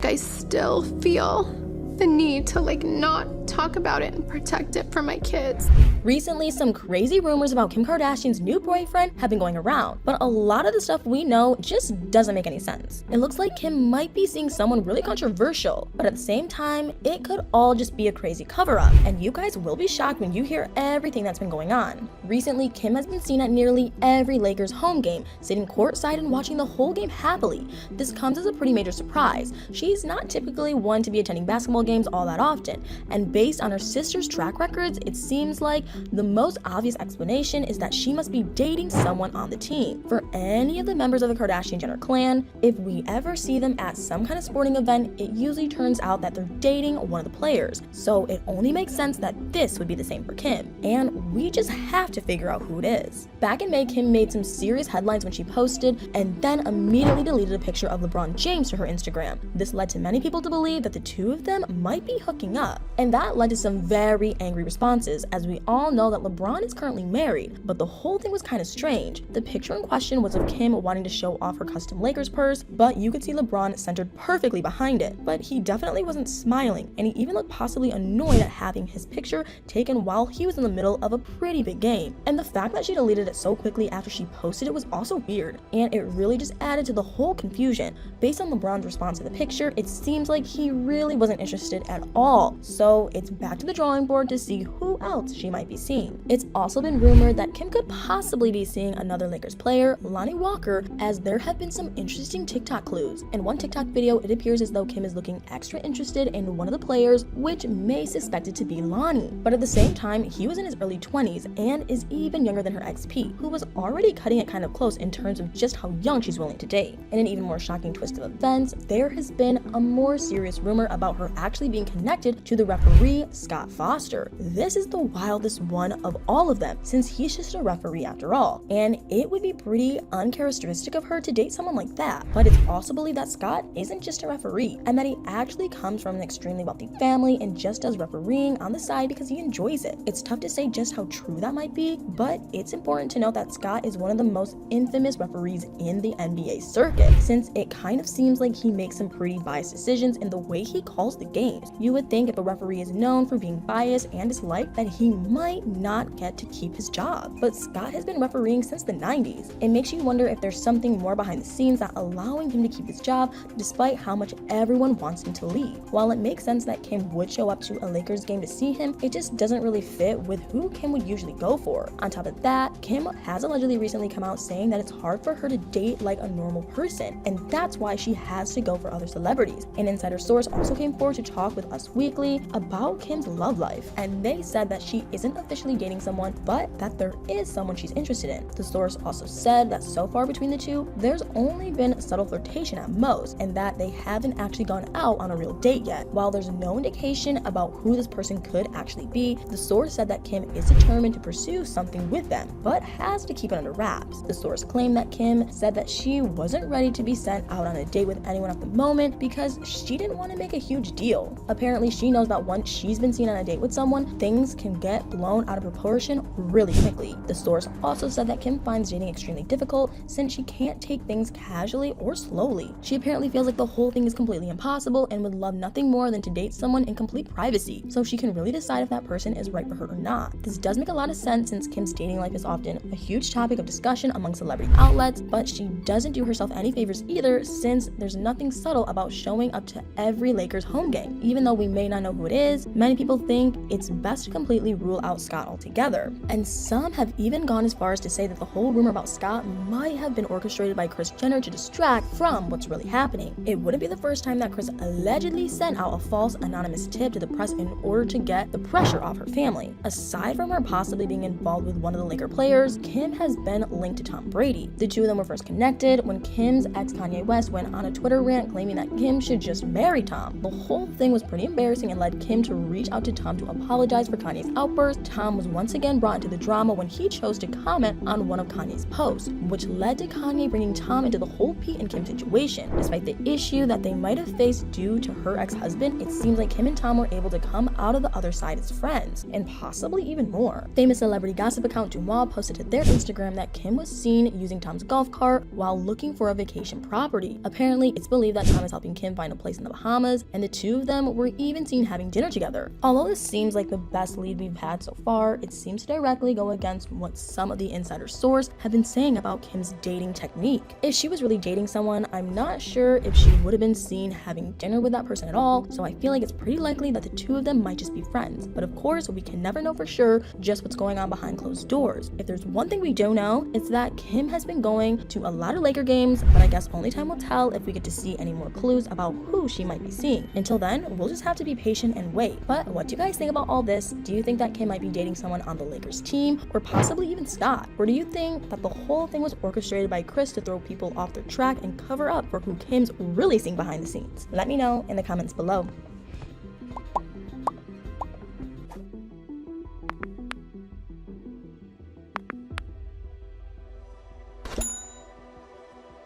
I still feel the need to not talk about it and protect it for my kids. Recently, some crazy rumors about Kim Kardashian's new boyfriend have been going around, but a lot of the stuff we know just doesn't make any sense. It looks like Kim might be seeing someone really controversial, but at the same time, it could all just be a crazy cover-up, and you guys will be shocked when you hear everything that's been going on. Recently, Kim has been seen at nearly every Lakers home game, sitting courtside and watching the whole game happily. This comes as a pretty major surprise. She's not typically one to be attending basketball games all that often, and based on her sister's track records, it seems like the most obvious explanation is that she must be dating someone on the team. For any of the members of the Kardashian-Jenner clan, if we ever see them at some kind of sporting event, it usually turns out that they're dating one of the players. So it only makes sense that this would be the same for Kim. And we just have to figure out who it is. Back in May, Kim made some serious headlines when she posted and then immediately deleted a picture of LeBron James to her Instagram. This led to many people to believe that the two of them might be hooking up. And that led to some very angry responses, as we all know that LeBron is currently married, but the whole thing was kind of strange. The picture in question was of Kim wanting to show off her custom Lakers purse, but you could see LeBron centered perfectly behind it. But he definitely wasn't smiling, and he even looked possibly annoyed at having his picture taken while he was in the middle of a pretty big game. And the fact that she deleted it so quickly after she posted it was also weird, and it really just added to the whole confusion. Based on LeBron's response to the picture, it seems like he really wasn't interested at all. So it's back to the drawing board to see who else she might be seeing. It's also been rumored that Kim could possibly be seeing another Lakers player, Lonnie Walker, as there have been some interesting TikTok clues. In one TikTok video, it appears as though Kim is looking extra interested in one of the players, which may suspect it to be Lonnie. But at the same time, he was in his early 20s and is even younger than her ex-P, who was already cutting it kind of close in terms of just how young she's willing to date. In an even more shocking twist of events, there has been a more serious rumor about her actually being connected to the referee, Scott Foster. This is the wildest one of all of them, since he's just a referee after all, and it would be pretty uncharacteristic of her to date someone like that. But it's also believed that Scott isn't just a referee, and that he actually comes from an extremely wealthy family and just does refereeing on the side because he enjoys it. It's tough to say just how true that might be, but it's important to note that Scott is one of the most infamous referees in the NBA circuit, since it kind of seems like he makes some pretty biased decisions in the way he calls the games. You would think if a referee is known for being biased and disliked, that he might not get to keep his job. But Scott has been refereeing since the 90s. It makes you wonder if there's something more behind the scenes that allowing him to keep his job despite how much everyone wants him to leave. While it makes sense that Kim would show up to a Lakers game to see him, it just doesn't really fit with who Kim would usually go for. On top of that, Kim has allegedly recently come out saying that it's hard for her to date like a normal person, and that's why she has to go for other celebrities. An insider source also came forward to talk with Us Weekly about Kim's love life, and they said that she isn't officially dating someone, but that there is someone she's interested in. The source also said that so far between the two, there's only been subtle flirtation at most, and that they haven't actually gone out on a real date yet. While there's no indication about who this person could actually be, the source said that Kim is determined to pursue something with them, but has to keep it under wraps. The source claimed that Kim said that she wasn't ready to be sent out on a date with anyone at the moment because she didn't want to make a huge deal. Apparently, she knows that once she's been seen on a date with someone, things can get blown out of proportion really quickly. The source also said that Kim finds dating extremely difficult since she can't take things casually or slowly. She apparently feels like the whole thing is completely impossible and would love nothing more than to date someone in complete privacy, so she can really decide if that person is right for her or not. This does make a lot of sense since Kim's dating life is often a huge topic of discussion among celebrity outlets, but she doesn't do herself any favors either since there's nothing subtle about showing up to every Lakers home game. Even though we may not know who it is, many people think it's best to completely rule out Scott altogether. And some have even gone as far as to say that the whole rumor about Scott might have been orchestrated by Kris Jenner to distract from what's really happening. It wouldn't be the first time that Kris allegedly sent out a false anonymous tip to the press in order to get the pressure off her family. Aside from her possibly being involved with one of the Laker players, Kim has been linked to Tom Brady. The two of them were first connected when Kim's ex Kanye West went on a Twitter rant claiming that Kim should just marry Tom. The whole thing was pretty embarrassing and led Kim to reach out to Tom to apologize for Kanye's outburst. Tom was once again brought into the drama when he chose to comment on one of Kanye's posts, which led to Kanye bringing Tom into the whole Pete and Kim situation. Despite the issue that they might have faced due to her ex-husband, it seems like Kim and Tom were able to come out of the other side as friends, and possibly even more. Famous celebrity gossip account Dumois posted to their Instagram that Kim was seen using Tom's golf cart while looking for a vacation property. Apparently, it's believed that Tom is helping Kim find a place in the Bahamas, and the two of them were even seen having dinner together. Although this seems like the best lead we've had so far, it seems to directly go against what some of the insider sources have been saying about Kim's dating technique. If she was really dating someone, I'm not sure if she would have been seen having dinner with that person at all, so I feel like it's pretty likely that the two of them might just be friends. But of course, we can never know for sure just what's going on behind closed doors. If there's one thing we do know, it's that Kim has been going to a lot of Laker games, but I guess only time will tell if we get to see any more clues about who she might be seeing. Until then, we'll just have to be patient and wait. But what do you guys think about all this? Do you think that Kim might be dating someone on the Lakers team, or possibly even Scott? Or do you think that the whole thing was orchestrated by Chris to throw people off their track and cover up for who Kim's really seeing behind the scenes? Let me know in the comments below.